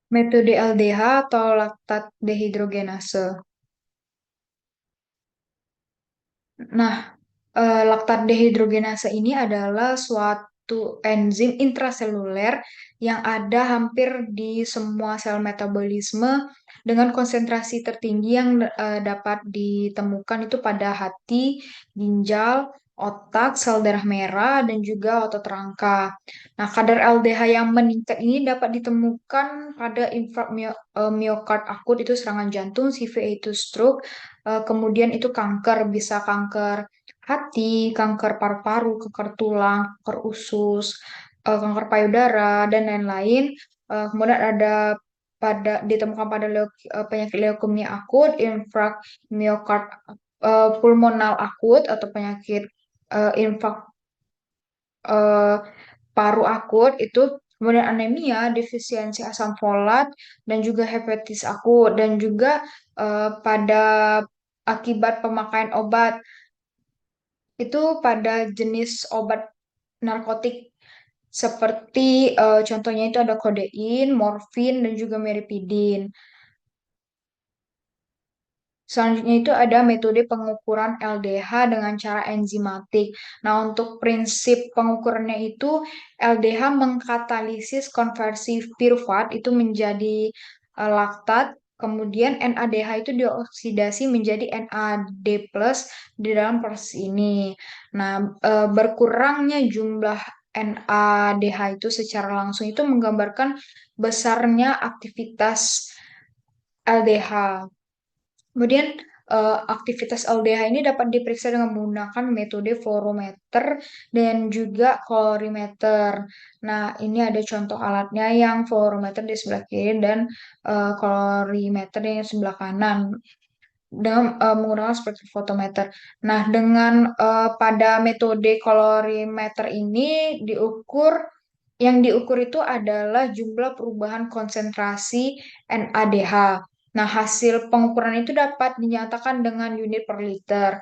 Metode LDH atau laktat dehidrogenase. Nah, laktat dehidrogenase ini adalah suatu enzim intraseluler yang ada hampir di semua sel metabolisme dengan konsentrasi tertinggi yang dapat ditemukan itu pada hati, ginjal, otak, sel darah merah, dan juga otot rangka. Nah, kadar LDH yang meningkat ini dapat ditemukan pada infark miokard akut itu serangan jantung, CVA itu stroke, kemudian itu kanker, bisa kanker hati, kanker paru-paru, kanker tulang, kanker usus, kanker payudara, dan lain-lain. Kemudian ada ditemukan pada penyakit leukemia akut, infrak miokard pulmonal akut atau penyakit infak eh, paru akut itu, kemudian anemia, defisiensi asam folat, dan juga hepatitis akut, dan juga pada akibat pemakaian obat itu pada jenis obat narkotik seperti contohnya itu ada kodein, morfin, dan juga meripidin. Selanjutnya itu ada metode pengukuran LDH dengan cara enzimatik. Nah, untuk prinsip pengukurannya itu LDH mengkatalisis konversi piruvat itu menjadi laktat, kemudian NADH itu dioksidasi menjadi NAD+ di dalam proses ini. Nah, berkurangnya jumlah NADH itu secara langsung itu menggambarkan besarnya aktivitas LDH. Kemudian aktivitas LDH ini dapat diperiksa dengan menggunakan metode fluorometer dan juga kolorimeter. Nah, ini ada contoh alatnya yang fluorometer di sebelah kiri dan kolorimeter di sebelah kanan dengan menggunakan spektrofotometer. Nah, dengan pada metode kolorimeter ini yang diukur itu adalah jumlah perubahan konsentrasi NADH. Nah, hasil pengukuran itu dapat dinyatakan dengan unit per liter.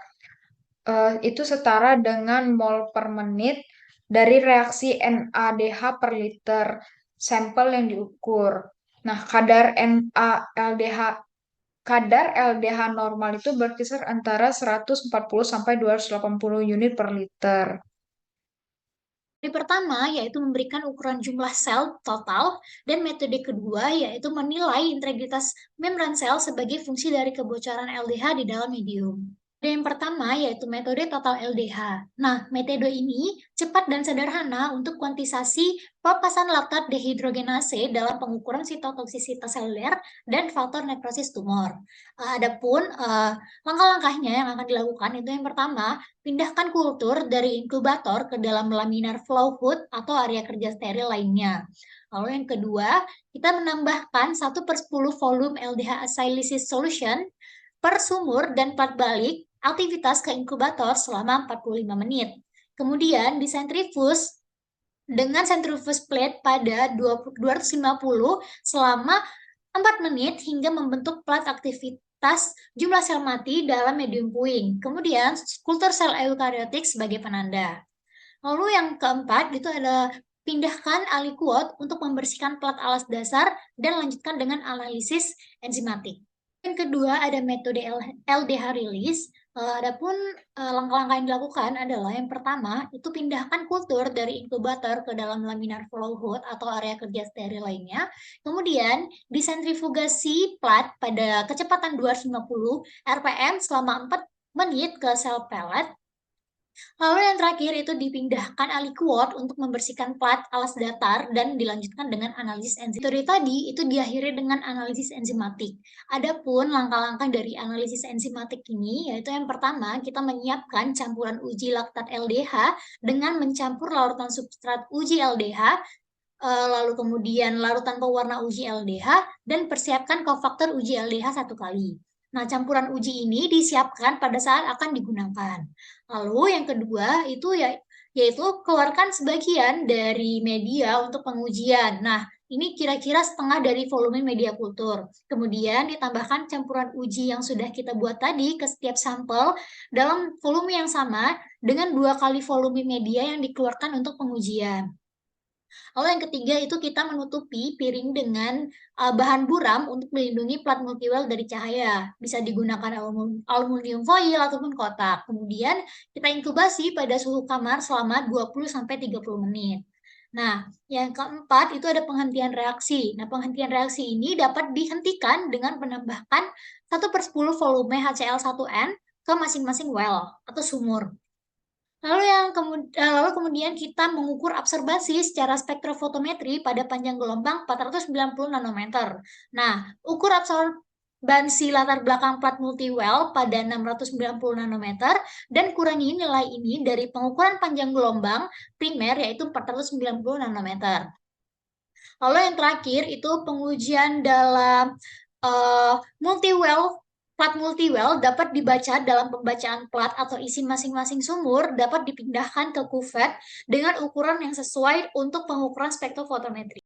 Itu setara dengan mol per menit dari reaksi NADH per liter sampel yang diukur. Nah, kadar LDH normal itu berkisar antara 140 sampai 280 unit per liter. Metode pertama yaitu memberikan ukuran jumlah sel total, dan metode kedua yaitu menilai integritas membran sel sebagai fungsi dari kebocoran LDH di dalam medium. Metode yang pertama yaitu metode total LDH. Nah, metode ini cepat dan sederhana untuk kuantisasi papasan laktat dehidrogenase dalam pengukuran sitotoksisitas seluler dan faktor nekrosis tumor. Adapun langkah-langkahnya yang akan dilakukan itu yang pertama, pindahkan kultur dari inkubator ke dalam laminar flow hood atau area kerja steril lainnya. Lalu yang kedua, kita menambahkan 1/10 volume LDH acyclisis solution per sumur dan plat balik aktivitas ke inkubator selama 45 menit. Kemudian disentrifus dengan centrifuge plate pada 250 selama 4 menit hingga membentuk plat aktivitas jumlah sel mati dalam medium puing. Kemudian kultur sel eukariotik sebagai penanda. Lalu yang keempat itu ada pindahkan aliquot untuk membersihkan plat alas dasar dan lanjutkan dengan analisis enzimatik. Yang kedua ada metode LDH release. Adapun langkah-langkah yang dilakukan adalah yang pertama itu pindahkan kultur dari inkubator ke dalam laminar flow hood atau area kerja steril lainnya. Kemudian disentrifugasi plat pada kecepatan 250 rpm selama 4 menit ke sel pellet. Lalu yang terakhir itu dipindahkan aliquot untuk membersihkan plat alas datar dan dilanjutkan dengan analisis enzim. Metode tadi itu diakhiri dengan analisis enzimatik. Adapun langkah-langkah dari analisis enzimatik ini yaitu yang pertama kita menyiapkan campuran uji laktat LDH dengan mencampur larutan substrat uji LDH, lalu kemudian larutan pewarna uji LDH, dan persiapkan kofaktor uji LDH 1 kali. Nah, campuran uji ini disiapkan pada saat akan digunakan. Lalu yang kedua itu yaitu keluarkan sebagian dari media untuk pengujian. Nah, ini kira-kira setengah dari volume media kultur. Kemudian ditambahkan campuran uji yang sudah kita buat tadi ke setiap sampel dalam volume yang sama dengan 2 kali volume media yang dikeluarkan untuk pengujian. Lalu yang ketiga itu kita menutupi piring dengan bahan buram untuk melindungi plat multiwell dari cahaya. Bisa digunakan aluminium foil ataupun kotak. Kemudian kita inkubasi pada suhu kamar selama 20-30 menit. Nah, yang keempat itu ada penghentian reaksi. Nah, penghentian reaksi ini dapat dihentikan dengan menambahkan 1/10 volume HCl1N ke masing-masing well atau sumur. Lalu kemudian kita mengukur absorbasi secara spektrofotometri pada panjang gelombang 490 nanometer. Nah, ukur absorbansi latar belakang plat multiwell pada 690 nanometer dan kurangi nilai ini dari pengukuran panjang gelombang primer yaitu 490 nanometer. Lalu yang terakhir itu pengujian dalam multiwell. Plat multiwell dapat dibaca dalam pembacaan plat atau isi masing-masing sumur dapat dipindahkan ke kuvet dengan ukuran yang sesuai untuk pengukuran spektrofotometri.